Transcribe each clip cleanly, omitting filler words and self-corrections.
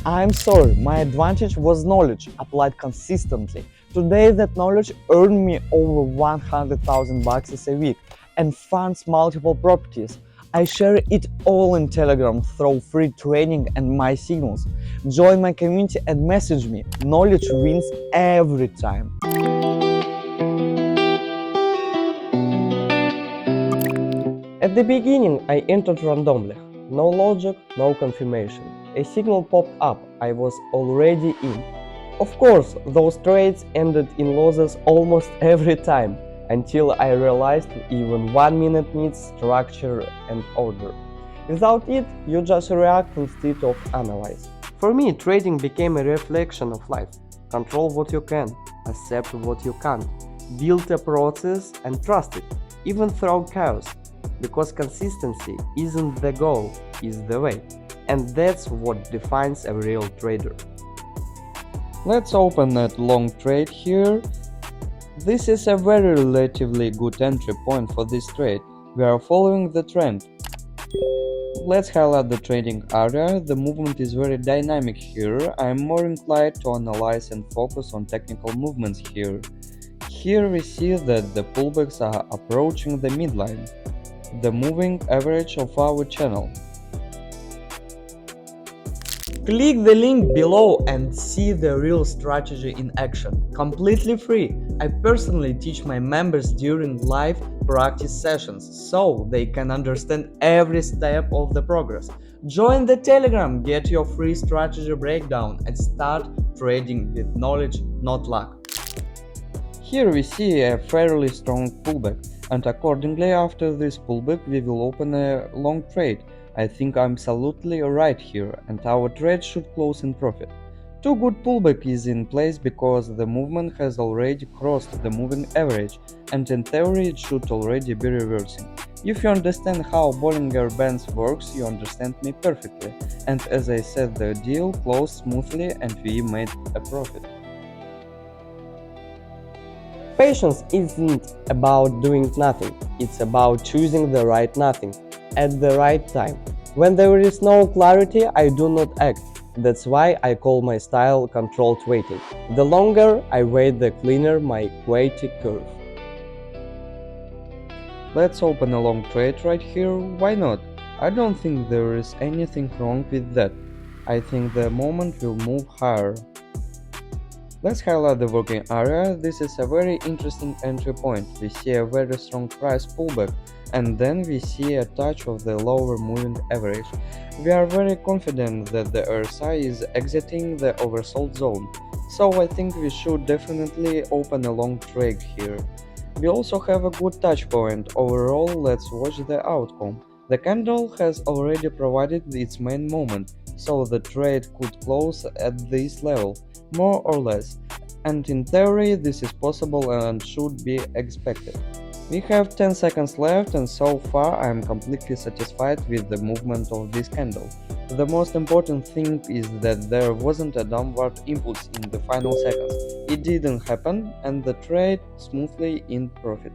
I'm sorry, my advantage was knowledge applied consistently. Today that knowledge earned me over 100,000 bucks a week and funds multiple properties. I share it all in Telegram through free training and my signals. Join my community and message me. Knowledge wins every time. At the beginning, I entered randomly. No logic, no confirmation. A signal popped up, I was already in. Of course, those trades ended in losses almost every time, until I realized even 1 minute needs structure and order. Without it, you just react instead of analyze. For me, trading became a reflection of life. Control what you can, accept what you can't, build a process and trust it, even through chaos. Because consistency isn't the goal, it's the way. And that's what defines a real trader. Let's open that long trade here. This is a very relatively good entry point for this trade. We are following the trend. Let's highlight the trading area. The movement is very dynamic here. I am more inclined to analyze and focus on technical movements here. Here we see that the pullbacks are approaching the midline, the moving average of our channel. Click the link below and see the real strategy in action. Completely free. I personally teach my members during live practice sessions so they can understand every step of the progress. Join the Telegram, get your free strategy breakdown and start trading with knowledge, not luck. Here we see a fairly strong pullback, and accordingly after this pullback we will open a long trade. I think I'm absolutely right here, and our trade should close in profit. Two good pullback is in place because the movement has already crossed the moving average, and in theory it should already be reversing. If you understand how Bollinger Bands works, you understand me perfectly, and as I said, the deal closed smoothly and we made a profit. Patience isn't about doing nothing, it's about choosing the right nothing at the right time. When there is no clarity, I do not act. That's why I call my style controlled waiting. The longer I wait, the cleaner my equity curve. Let's open a long trade right here, why not? I don't think there is anything wrong with that. I think the moment will move higher. Let's highlight the working area. This is a very interesting entry point. We see a very strong price pullback and then we see a touch of the lower moving average. We are very confident that the RSI is exiting the oversold zone, so I think we should definitely open a long trade here. We also have a good touch point. Overall, let's watch the outcome. The candle has already provided its main moment, so the trade could close at this level, more or less, and in theory this is possible and should be expected. We have 10 seconds left and so far I am completely satisfied with the movement of this candle. The most important thing is that there wasn't a downward impulse in the final seconds. It didn't happen and the trade smoothly in profit.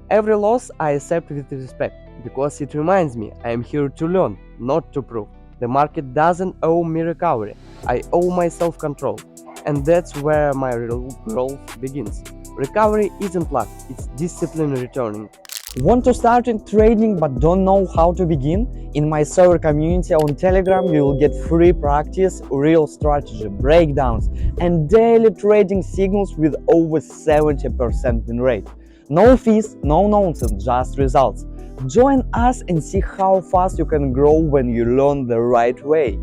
Every loss I accept with respect, because it reminds me I am here to learn, not to prove. The market doesn't owe me recovery, I owe my self-control. And that's where my real growth begins. Recovery isn't luck, it's discipline returning. Want to start in trading but don't know how to begin? In my Sawyer community on Telegram you will get free practice, real strategy, breakdowns and daily trading signals with over 70% win rate. No fees, no nonsense, just results. Join us and see how fast you can grow when you learn the right way.